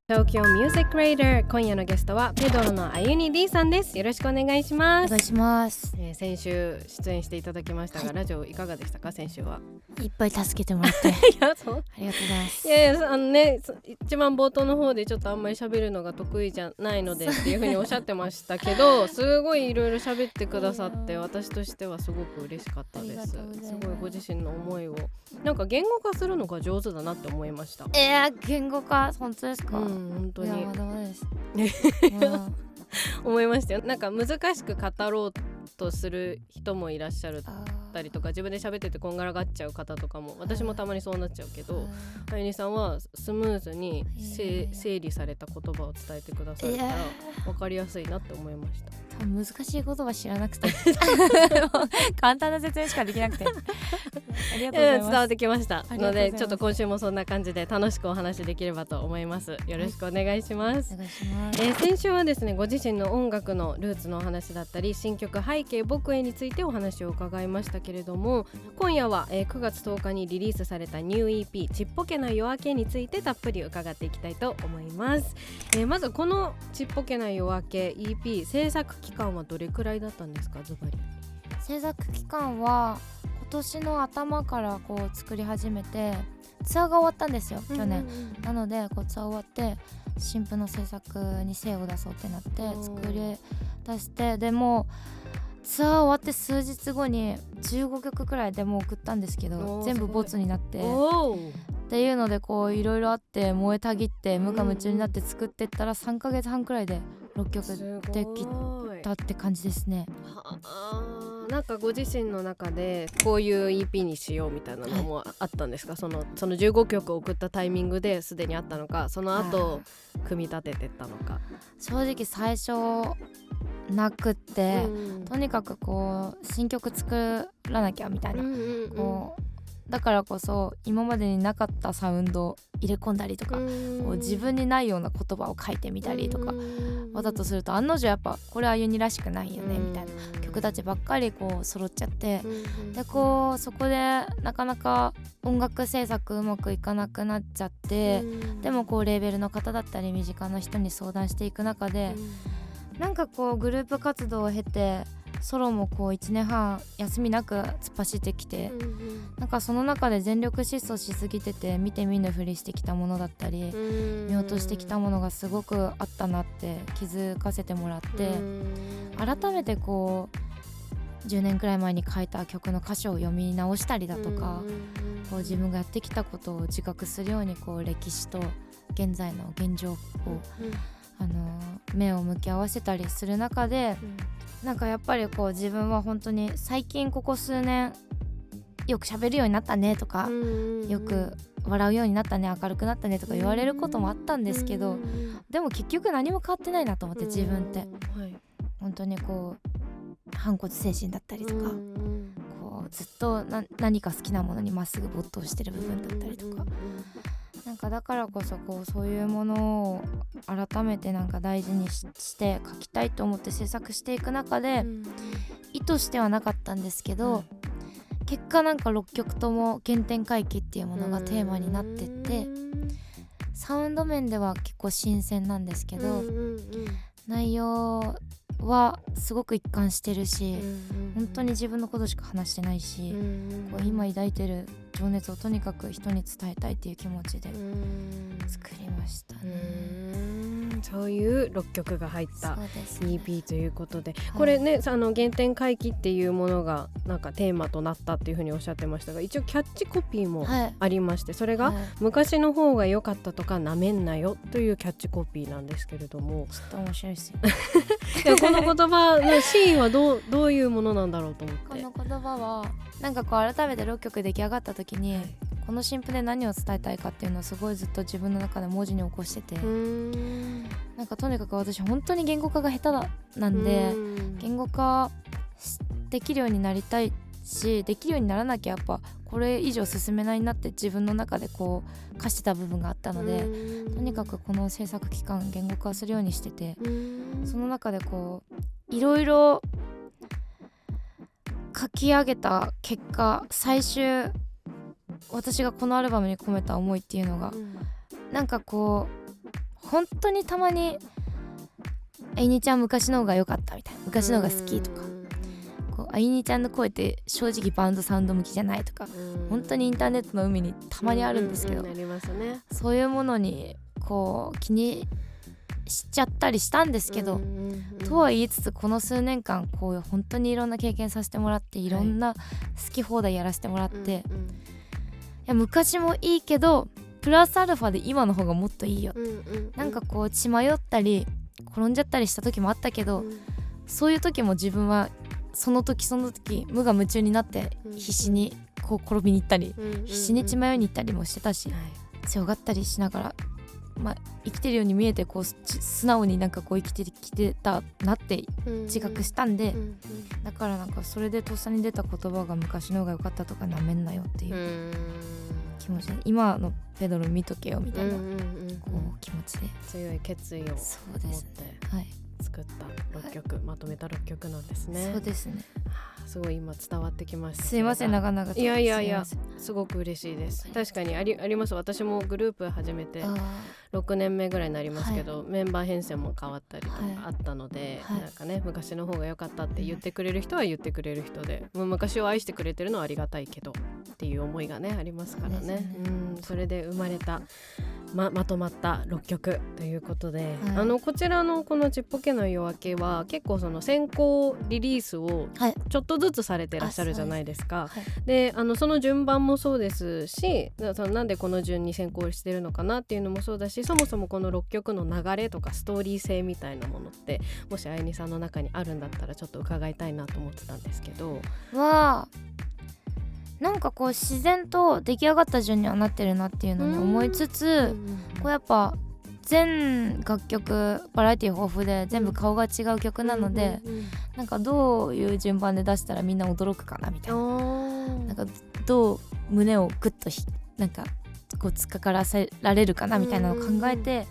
東京ミュージックレーダー、今夜のゲストはペドロのあゆに D さんです。よろしくお願いします。お願いします。先週出演していただきましたが、ラジオいかがでしたか？先週はいっぱい助けてもらっていやそうありがとうございます。いやね、一番冒頭の方でちょっとあんまり喋るのが得意じゃないのでっていう風におっしゃってましたけどすごいいろいろ喋ってくださって私としてはすごく嬉しかったです。すごいご自身の思いをなんか言語化するのが上手だなって思いました。言語化本当ですか？本当にいやまだまだです思いましたよ。なんか難しく語ろうとする人もいらっしゃるったりとか、自分で喋っててこんがらがっちゃう方とかも私もたまにそうなっちゃうけど、あゆにさんはスムーズに整理された言葉を伝えてくださるから分かりやすいなって思いました。難しい言葉知らなくて簡単な説明しかできなくてありがとうございます。伝わってきましたので、ちょっと今週もそんな感じで楽しくお話できればと思います。よろしくお願いします。お願いします。先週はですね、ご自身の音楽のルーツのお話だったり新曲背景僕へについてお話を伺いましたけれども、今夜は9月10日にリリースされたニュー EP ちっぽけな夜明けについてたっぷり伺っていきたいと思います。まずこのちっぽけな夜明け EP 制作期間はどれくらいだったんですか？ズバリ制作期間は今年の頭からこう作り始めて、ツアーが終わったんですよ去年、なのでこうツアー終わって新譜の制作に精を出そうってなって作り出して、でもツアー終わって数日後に15曲くらいデモ送ったんですけど全部ボツになってっていうのでこういろいろあって燃えたぎって無我夢中になって作ってったら3ヶ月半くらいで6曲できたって感じですね。なんかご自身の中でこういう EP にしようみたいなのもあったんですか？その15曲送ったタイミングですでにあったのか、その後組み立ててったのか。正直最初なくって、とにかくこう新曲作らなきゃみたいな、こうだからこそ今までになかったサウンドを入れ込んだりとか、こう自分にないような言葉を書いてみたりとか、わざとすると案の定やっぱこれはユニらしくないよねみたいな曲たちばっかりこう揃っちゃって、でこうそこでなかなか音楽制作うまくいかなくなっちゃって、でもこうレーベルの方だったり身近な人に相談していく中で、なんかこうグループ活動を経てソロもこう1年半休みなく突っ走ってきて、なんかその中で全力疾走しすぎてて見て見ぬふりしてきたものだったり見落としてきたものがすごくあったなって気づかせてもらって、改めてこう10年くらい前に書いた曲の歌詞を読み直したりだとか、こう自分がやってきたことを自覚するようにこう歴史と現在の現状を目を向き合わせたりする中で、なんかやっぱりこう自分は本当に最近ここ数年よく喋るようになったねとか、よく笑うようになったね、明るくなったねとか言われることもあったんですけど、でも結局何も変わってないなと思って、自分って本当にこう反骨精神だったりとか、こうずっと何か好きなものにまっすぐ没頭してる部分だったりとか、なんかだからこそこうそういうものを改めてなんか大事にして書きたいと思って制作していく中で、意図してはなかったんですけど、結果なんか6曲とも原点回帰っていうものがテーマになってって、サウンド面では結構新鮮なんですけど、内容はすごく一貫してるし、本当に自分のことしか話してないし、こう今抱いてる情熱をとにかく人に伝えたいっていう気持ちで作りましたね。そういう6曲が入った EP ということで、これね、原点回帰っていうものがなんかテーマとなったっていうふうにおっしゃってましたが、一応キャッチコピーもありまして、それが昔の方が良かったとかなめんなよというキャッチコピーなんですけれども、ちょっと面白いですよこの言葉の真意はどういうものなんだろうと思って。この言葉はなんかこう改めて6曲出来上がった時に、この新譜で何を伝えたいかっていうのをすごいずっと自分の中で文字に起こしてて、なんかとにかく私本当に言語化が下手なんで、言語化できるようになりたいし、できるようにならなきゃやっぱこれ以上進めないなって自分の中でこう課してた部分があったので、とにかくこの制作期間言語化するようにしてて、その中でこういろいろ書き上げた結果、最終私がこのアルバムに込めた思いっていうのが、なんかこう本当にたまにあいにちゃん昔の方が良かったみたいな、昔の方が好きとか、こうあいにちゃんの声って正直バンドサウンド向きじゃないとか、本当にインターネットの海にたまにあるんですけど、ありますね。そういうものにこう気にしちゃったりしたんですけど、とは言いつつこの数年間こう本当にいろんな経験させてもらって、いろんな好き放題やらせてもらって、いや昔もいいけどプラスアルファで今の方がもっといいよ、なんかこう血迷ったり転んじゃったりした時もあったけど、そういう時も自分はその時その時無我夢中になって必死にこう転びに行ったり、必死に血迷いに行ったりもしてたし、強がったりしながら、生きてるように見えてこう素直になんかこう生きてきてたなって自覚したんで、だからなんかそれでとっさに出た言葉が昔の方が良かったとかなめんなよっていう気持ちで、今のペドロ見とけよみたいなこう気持ちで、強い決意を持って作った6曲、まとめた6曲なんですね。そうですね。すごい今伝わってきました。すいません、長々と。いやすごく嬉しいです。確かにあります。私もグループ始めて6年目ぐらいになりますけど、メンバー編成も変わったりとかあったので、なんかね、昔の方が良かったって言ってくれる人は言ってくれる人で、もう昔を愛してくれてるのはありがたいけどっていう思いがねありますからね。それで生まれたまとまった6曲ということで、こちらのこのちっぽけな夜明けは結構その先行リリースをちょっとずつされてらっしゃるじゃないですか。でその順番もそうですし、なんでこの順に先行してるのかなっていうのもそうだし、そもそもこの6曲の流れとかストーリー性みたいなものってもしあゆにさんの中にあるんだったらちょっと伺いたいなと思ってたんですけど。なんかこう自然と出来上がった順にはなってるなっていうのに思いつつ、こうやっぱ全楽曲バラエティ豊富で全部顔が違う曲なので、なんかどういう順番で出したらみんな驚くかなみたいな、なんかどう胸をグッとなんかこう突っかからせられるかなみたいなのを考えて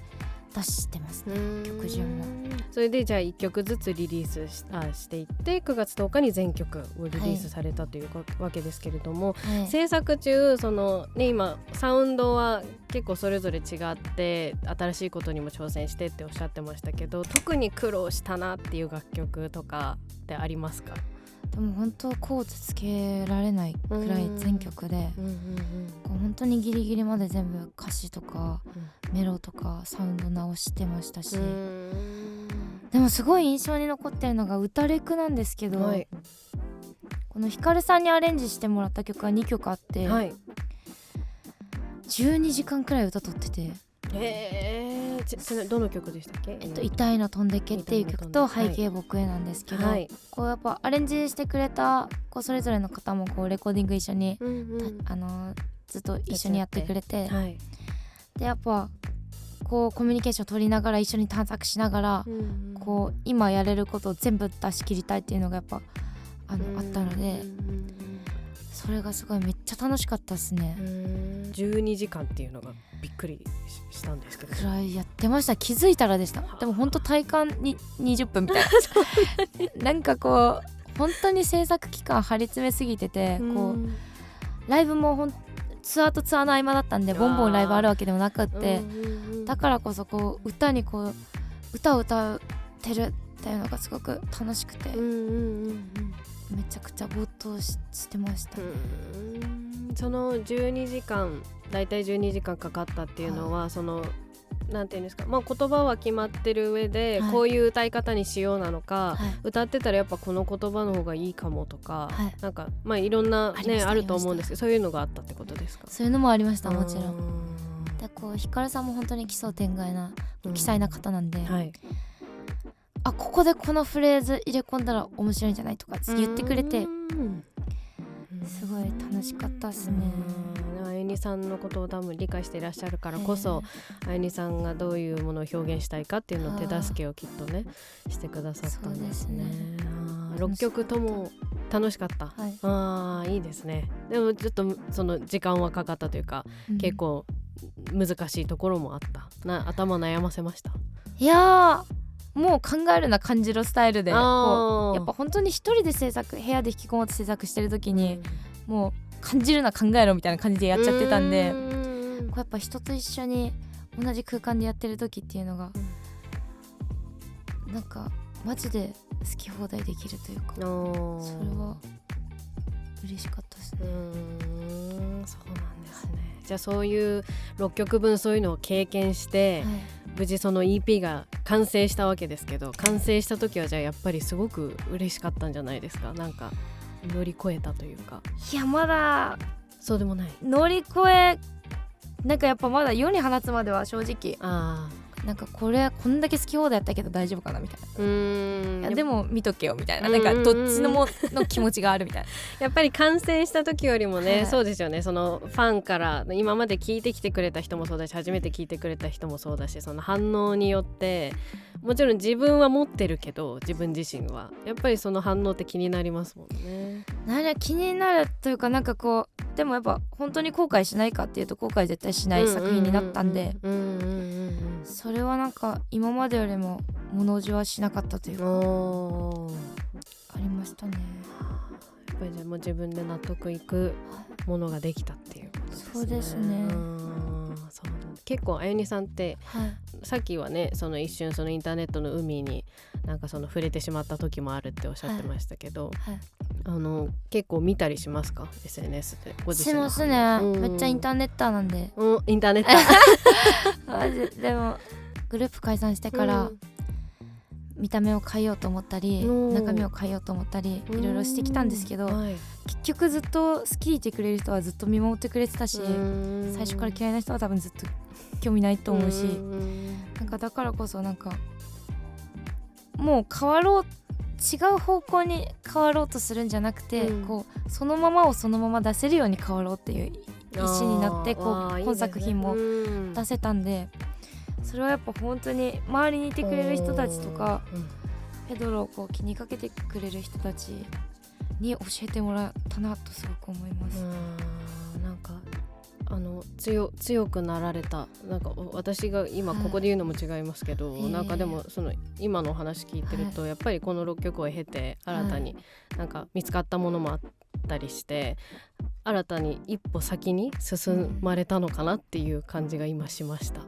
出してますね、曲順も。それでじゃあ1曲ずつリリース していって9月10日に全曲をリリースされたというわけですけれども、制作中その、ね、今サウンドは結構それぞれ違って新しいことにも挑戦してっておっしゃってましたけど、特に苦労したなっていう楽曲とかってありますか？でも本当コードつけられないくらい全曲で、こう本当にギリギリまで全部歌詞とか、メロとかサウンド直してましたし、でもすごい印象に残ってるのが歌レクなんですけど、このヒカルさんにアレンジしてもらった曲が2曲あって、12時間くらい歌取ってて、どの曲でしたっけ？痛いの飛んでけっていう曲と背景僕へなんですけど、こうやっぱアレンジしてくれたこうそれぞれの方もこうレコーディング一緒に、ずっと一緒にやってくれて、でやっぱこうコミュニケーション取りながら一緒に探索しながら、こう今やれることを全部出し切りたいっていうのがやっぱあったので、それがすごいめっちゃ楽しかったですね。12時間っていうのがびっくりしたんですけど、くらいやってました。気づいたらでした。でも本当体感に20分みたいななんかこう本当に制作期間張り詰めすぎてて、こうライブもツアーとツアーの合間だったんでボンボンライブあるわけでもなくって、だからこそこう歌にこう歌を歌ってるっていうのがすごく楽しくて、めちゃくちゃ没頭してました。その12時間だいたい12時間かかったっていうのは、そのなんていうんですか、言葉は決まってる上で、こういう歌い方にしようなのか、歌ってたらやっぱこの言葉の方がいいかもとか、なんかいろんなねあると思うんですけど、そういうのがあったってことですか？そういうのもありました、もちろん。でこうヒカルさんも本当に奇想天外な奇才な方なんで、ここでこのフレーズ入れ込んだら面白いんじゃないとか言ってくれて、すごい楽しかったですね。あゆにさんのことを多分理解していらっしゃるからこそ、あゆにさんがどういうものを表現したいかっていうのを手助けをきっとねしてくださったんですね。6曲とも楽しかった。いいですね。でもちょっとその時間はかかったというか、結構難しいところもあった。頭悩ませました？いやもう考えるな感じるスタイルで、こうやっぱ本当に一人で制作、部屋で引きこもって制作してる時に、もう感じるな考えろみたいな感じでやっちゃってたんで、こうやっぱ人と一緒に同じ空間でやってる時っていうのが、なんかマジで好き放題できるというか、それは嬉しかったですね。そうなんですね。じゃあそういう6曲分そういうのを経験して、無事その EP が完成したわけですけど、完成した時はじゃあやっぱりすごく嬉しかったんじゃないですか？なんか乗り越えたというか。いやまだそうでもない。乗り越え、なんかやっぱまだ世に放つまでは正直なんかこれこんだけ好き放題やったけど大丈夫かなみたいな、いやでも見とけよみたいな、なんかどっちのもの気持ちがあるみたいなやっぱり完成した時よりもね、そうですよね。そのファンから今まで聞いてきてくれた人もそうだし、初めて聞いてくれた人もそうだし、その反応によってもちろん自分は持ってるけど、自分自身はやっぱりその反応って気になりますもんね。気になるというか、なんかこうでもやっぱ本当に後悔しないかっていうと後悔絶対しない作品になったんで、それはなんか今までよりも物おじはしなかったというかありましたね。やっぱりじゃあもう自分で納得いくものができたっていうことですね。そうですね。そう結構あゆにさんって、さっきはねその一瞬そのインターネットの海になんかその触れてしまった時もあるっておっしゃってましたけど、結構見たりしますか？ SNS でご自身の。しますね。めっちゃインターネッターなんで。インターネッターでもグループ解散してから、見た目を変えようと思ったり中身を変えようと思ったりいろいろしてきたんですけど、結局ずっと好きでいてくれる人はずっと見守ってくれてたし、最初から嫌いな人は多分ずっと興味ないと思うし、なんかだからこそなんかもう変わろう、違う方向に変わろうとするんじゃなくて、こうそのままをそのまま出せるように変わろうっていう意思になって、今作品も出せたんで、それはやっぱ本当に周りにいてくれる人たちとか、ペドロをこう気にかけてくれる人たちに教えてもらったなとすごく思います。なんか強くなられた、なんか私が今ここで言うのも違いますけど、なんかでもその今のお話聞いてると、やっぱりこの6曲を経て新たになんか見つかったものもあったりして、新たに一歩先に進まれたのかなっていう感じが今しました。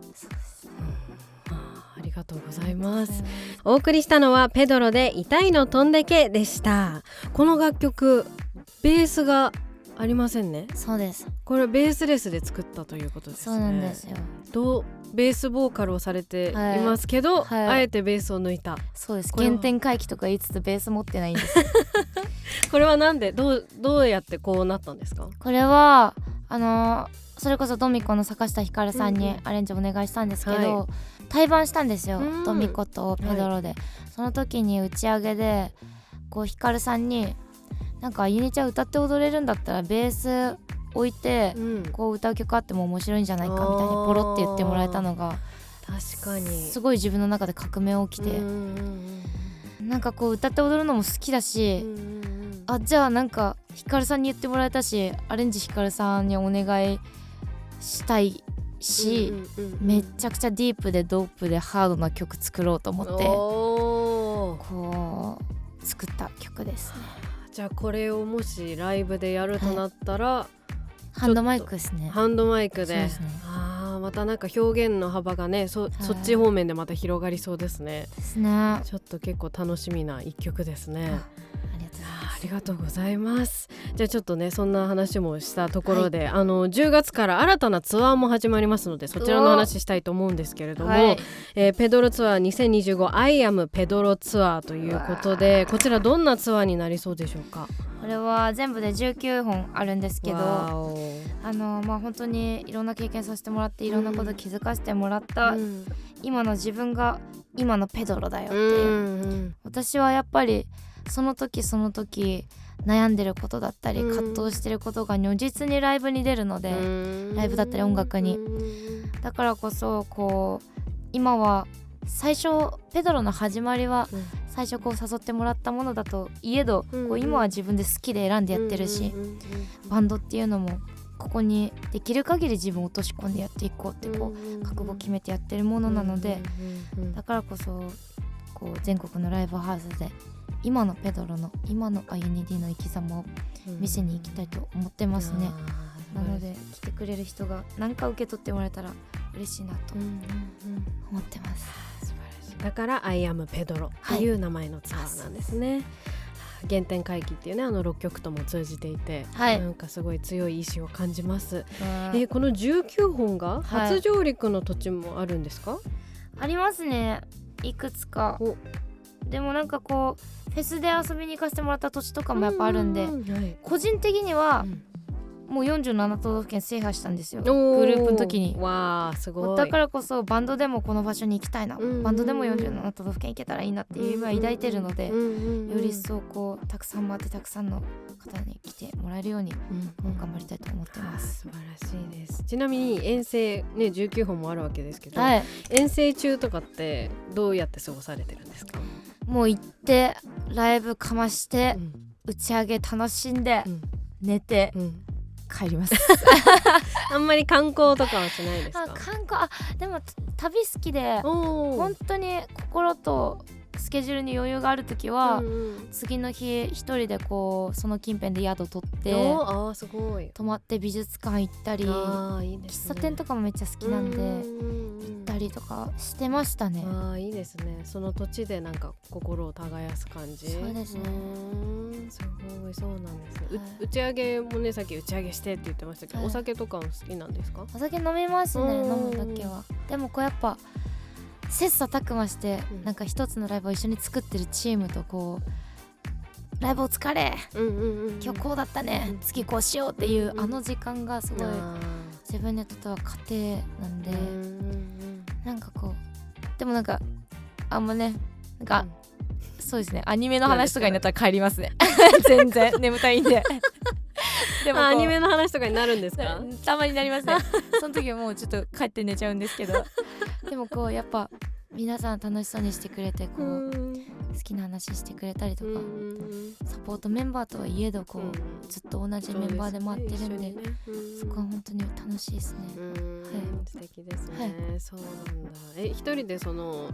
ありがとうございます。お送りしたのはペドロで痛いの飛んでけでした。この楽曲ベースがありませんね。そうです。これベースレスで作ったということですね。そうなんですよ。ベースボーカルをされていますけど、あえてベースを抜いた。そうです。原点回帰とか言いつつベース持ってないんですこれはなんでどうやってこうなったんですか？これはそれこそドミコの坂下ひかるさんにアレンジお願いしたんですけど、対バンしたんですよ、ドミコとペドロで、その時に打ち上げでこうひかるさんになんかゆにちゃん歌って踊れるんだったらベース置いて、こう歌う曲あっても面白いんじゃないかみたいにポロって言ってもらえたのが確かにすごい自分の中で革命起きて、なんかこう歌って踊るのも好きだし、じゃあなんかひかるさんに言ってもらえたしアレンジひかるさんにお願いしたいし、めちゃくちゃディープでドープでハードな曲作ろうと思ってこう作った曲ですね。じゃあこれをもしライブでやるとなったら、ハンドマイクですね。ハンドマイクで、そうですね。またなんか表現の幅がね、そっち方面でまた広がりそうですね。ですね。ちょっと結構楽しみな一曲ですね。ありがとうございます。ありがとうございます。じゃあちょっとねそんな話もしたところで、10月から新たなツアーも始まりますので、そちらの話したいと思うんですけれども、ペドロツアー 2025 I am ペドロツアーということで、こちらどんなツアーになりそうでしょうか？これは全部で19本あるんですけど、本当にいろんな経験させてもらっていろんなこと気づかせてもらった、今の自分が今のペドロだよっていう、私はやっぱりその時その時悩んでることだったり葛藤してることが如実にライブに出るので、ライブだったり音楽に、だからこそこう今は最初ペドロの始まりは最初こう誘ってもらったものだといえど、こう今は自分で好きで選んでやってるし、バンドっていうのもここにできる限り自分を落とし込んでやっていこうってこう覚悟決めてやってるものなので、だからこそこう全国のライブハウスで今のペドロの今のアユニディの生き様を見せに行きたいと思ってますね。なので来てくれる人が何か受け取ってもらえたら嬉しいなと思ってます、素晴らしい。だからアイアムペドロという名前のツアーなんですね、原点回帰っていうね6曲とも通じていて、なんかすごい強い意志を感じます、この19本が初上陸の土地もあるんですか？ありますね、いくつか。でもなんかこうフェスで遊びに行かせてもらった土地とかもやっぱあるんで、個人的には、もう47都道府県制覇したんですよ、グループの時に。わーすごい。だからこそバンドでもこの場所に行きたいな、バンドでも47都道府県行けたらいいなっていう夢は抱いてるので、より一層こうたくさん回ってたくさんの方に来てもらえるように頑張りたいと思ってます、素晴らしいです。ちなみに遠征ね19本もあるわけですけど、遠征中とかってどうやって過ごされてるんですか？もう行ってライブかまして、打ち上げ楽しんで、寝て、帰りますあんまり観光とかはしないですか？観光でも旅好きで本当に心とスケジュールに余裕があるときは、次の日一人でこうその近辺で宿取ってすごい泊まって美術館行ったり、いいですね、喫茶店とかもめっちゃ好きなんで行ったりとかしてましたね。いいですね。その土地でなんか心を耕す感じ。そうですね。すごい、そうなんですね、打ち上げもね、さっき打ち上げしてって言ってましたけど、お酒とかも好きなんですか？お酒飲みますね、飲むだけは。でもこうやっぱ切磋琢磨して、なんか一つのライブを一緒に作ってるチームとこうライブお疲れ、今日こうだったね、次こうしようっていう、あの時間がすごい自分にとっては家庭なんで、なんかこうでもなんかあんまね、なんかそうですね、アニメの話とかになったら帰りますね全然眠たいんででもアニメの話とかになるんですか？たまになりますねその時はもうちょっと帰って寝ちゃうんですけどでもこうやっぱ皆さん楽しそうにしてくれて、こう好きな話してくれたりとか、サポートメンバーとはいえどこうずっと同じメンバーで回ってるんで、そこは本当に楽しいですね。素敵ですね、そうなんだ。一人でその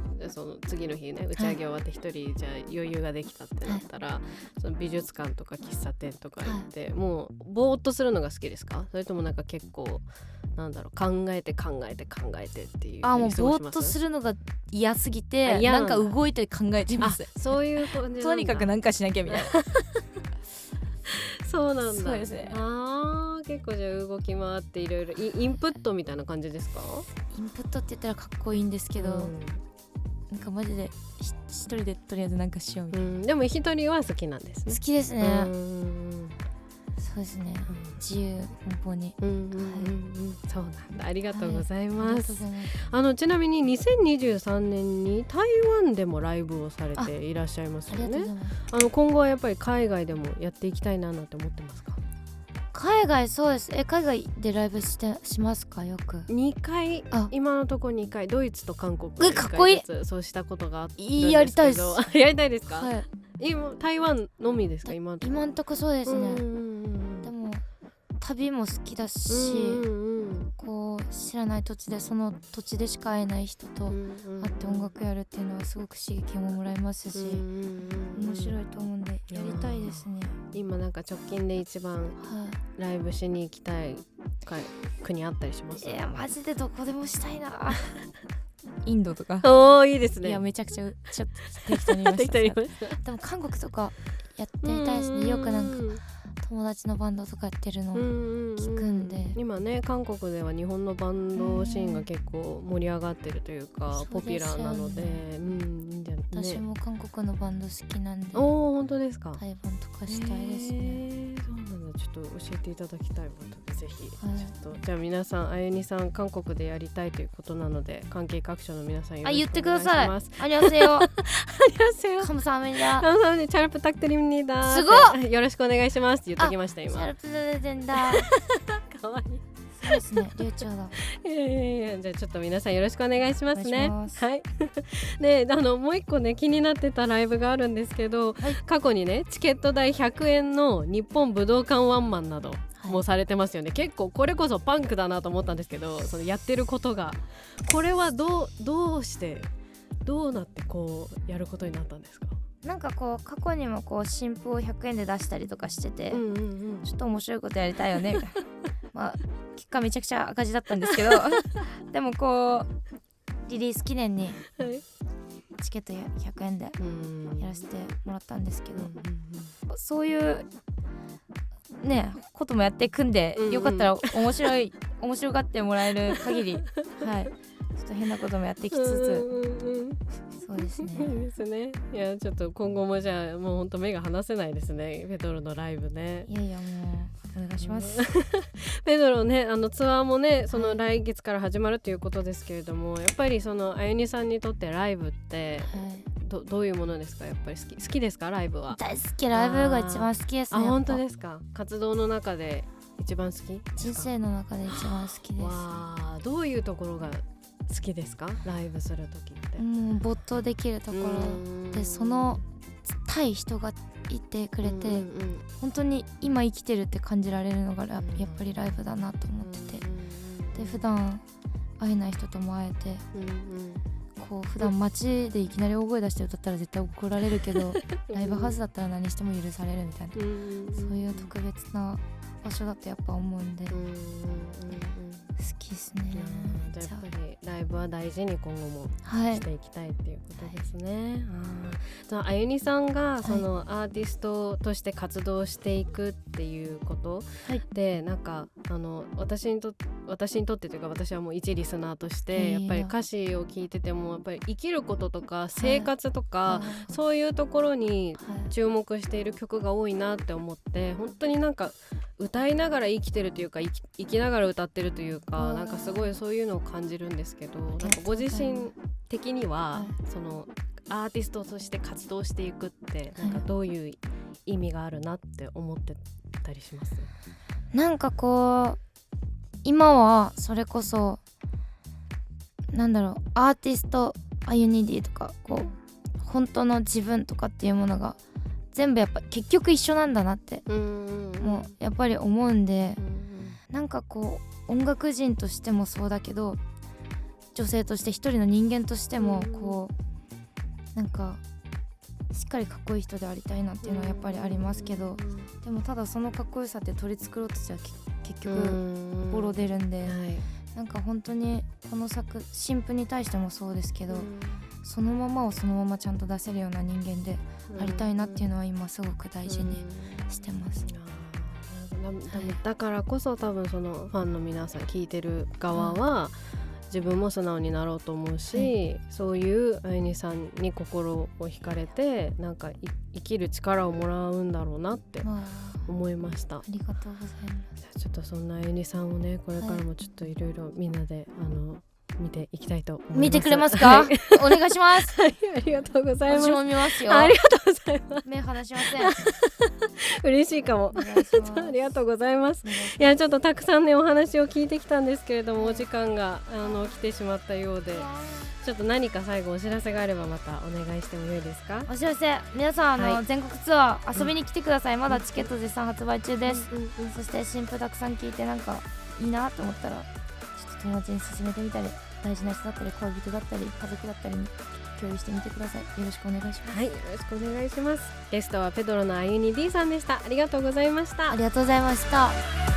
次の日ね、打ち上げ終わって一人じゃ余裕ができたってなったら、その美術館とか喫茶店とか行って、もうぼーっとするのが好きですか？それともなんか結構なんだろう、考えてっていうもうぼーっとするのが嫌すぎて、なんか動いて考えてます。そういう感じ。とにかくなんかしなきゃみたいなそうなんだ。そうですね。結構じゃあ動き回っていろいろインプットみたいな感じですか？インプットって言ったらかっこいいんですけど、なんかマジで一人でとりあえずなんかしようみたいな、でも一人は好きなんですね。好きですね。そうですね、自由奔放に、そうなんだ。ありがとうございます、ちなみに2023年に台湾でもライブをされていらっしゃいますよね。今後はやっぱり海外でもやっていきたいななんて思ってますか？海外、そうです。海外でライブしますか？よく2回、今のところ2回、ドイツと韓国でかっこいい。そうしたことがあったんですけど、やりたいですやりたいですか？はい。今台湾のみですか？今んとこそうですね。でも旅も好きだし、こう知らない土地でその土地でしか会えない人と会って音楽やるっていうのはすごく刺激ももらえますし、面白いと思うんでやりたいですね。今なんか直近で一番ライブしに行きたい国あったりします？マジでどこでもしたいなインドとか。いいですね。いや、めちゃくちゃちょっと適当に言いましたでも韓国とかやってみたいですね。よくなんか友達のバンドとかやってるの聞くんで、今ね、韓国では日本のバンドシーンが結構盛り上がってるというか、ポピュラーなので、いいんじゃないね。私も韓国のバンド好きなんで。本当ですか？対バンとかしたいですね。そうなんだ。ちょっと教えていただきたいわ。ぜひ、ちょっとじゃあ皆さん、あゆにさん韓国でやりたいということなので、関係各所の皆さんよろしくお願いします。言ってください。안녕하세요 안녕하세요 감사합니다. 감사합니다. 잘 부탁드립니다. すごい。よろしくお願いしますって言っときました今。잘 부탁드립니다. かわいい。そうですね、流暢だ。じゃあちょっと皆さんよろしくお願いしますね。はい。で、もう一個ね、気になってたライブがあるんですけど、過去にね、チケット代100円の日本武道館ワンマンなどもされてますよね。結構これこそパンクだなと思ったんですけど、そのやってることが、これはどうしてどうなってこうやることになったんですか？なんかこう過去にもこう新譜を100円で出したりとかしてて、ちょっと面白いことやりたいよねみたいなまあ結果めちゃくちゃ赤字だったんですけどでもこうリリース記念にチケット100円でやらせてもらったんですけど、そういうねこともやっていくんで、よかったら面白がってもらえる限りはいちょっと変なこともやってきつつ、そうですね。いいですね。いやちょっと今後もじゃあもう本当目が離せないですね、ペドロのライブね。いやいやもうお願いします。ペドロねツアーもねその来月から始まるということですけれども、やっぱりそのあゆにさんにとってライブって、どういうものですか？やっぱり好きですか？ライブは。大好き、ライブが一番好きですね。本当ですか？活動の中で一番好き？人生の中で一番好きです。わー、どういうところが好きですか？ライブする時って。もう没頭できるところで、その対人がいてくれて、本当に今生きてるって感じられるのがやっぱりライブだなと思ってて、で普段会えない人とも会えて、こう普段街でいきなり大声出して歌ったら絶対怒られるけどライブハウスだったら何しても許されるみたいな、そういう特別な場所だとやっぱ思うんで、好きですね。じゃあやっぱりライブは大事に今後もしていきたいっていうことですね。あゆにさんがそのアーティストとして活動していくっていうことで、なんか私にとってというか、私はもう一リスナーとしてやっぱり歌詞を聞いててもやっぱり生きることとか生活とか、そういうところに注目している曲が多いなって思って、本当になんか歌いながら生きてるというか生きながら歌ってるというか、なんかすごいそういうのを感じるんですけど、なんかご自身的にはそのアーティストとして活動していくってなんかどういう意味があるなって思ってたりします？なんかこう今はそれこそなんだろう、アーティストアユニティとかこう本当の自分とかっていうものが全部やっぱ結局一緒なんだなってもうやっぱり思うんで、なんかこう音楽人としてもそうだけど、女性として一人の人間としてもこうなんかしっかりかっこいい人でありたいなっていうのはやっぱりありますけど、でもただそのかっこよさって取り繕ってちゃ結局ボロ出るんで、なんか本当にこの新譜に対してもそうですけど、そのままをそのままちゃんと出せるような人間でありたいなっていうのは今すごく大事にしてます。だからこそ多分そのファンの皆さん聴いてる側は自分も素直になろうと思うし、そういうあゆにさんに心を惹かれてなんか生きる力をもらうんだろうなって思いました。ありがとうございます。ちょっとそんなあゆにさんをね、これからもちょっといろいろみんなで見ていきたいと思います。見てくれますか？お願いします。ありがとうございます。私も見ますよ。ありがとうございます。目離しません。嬉しいかも。ありがとうございます。いやちょっとたくさんねお話を聞いてきたんですけれども、お時間が来てしまったようで、ちょっと何か最後お知らせがあればまたお願いしてもよいですか？お知らせ、皆さん全国ツアー遊びに来てください。まだチケット絶賛発売中です。そして新譜たくさん聞いてなんかいいなと思ったらちょっと友達に勧めてみたり、大事な人だったり恋人だったり家族だったりに共有してみてください。よろしくお願いします。はい、よろしくお願いします。ゲストはペドロのあゆに D さんでした。ありがとうございました。ありがとうございました。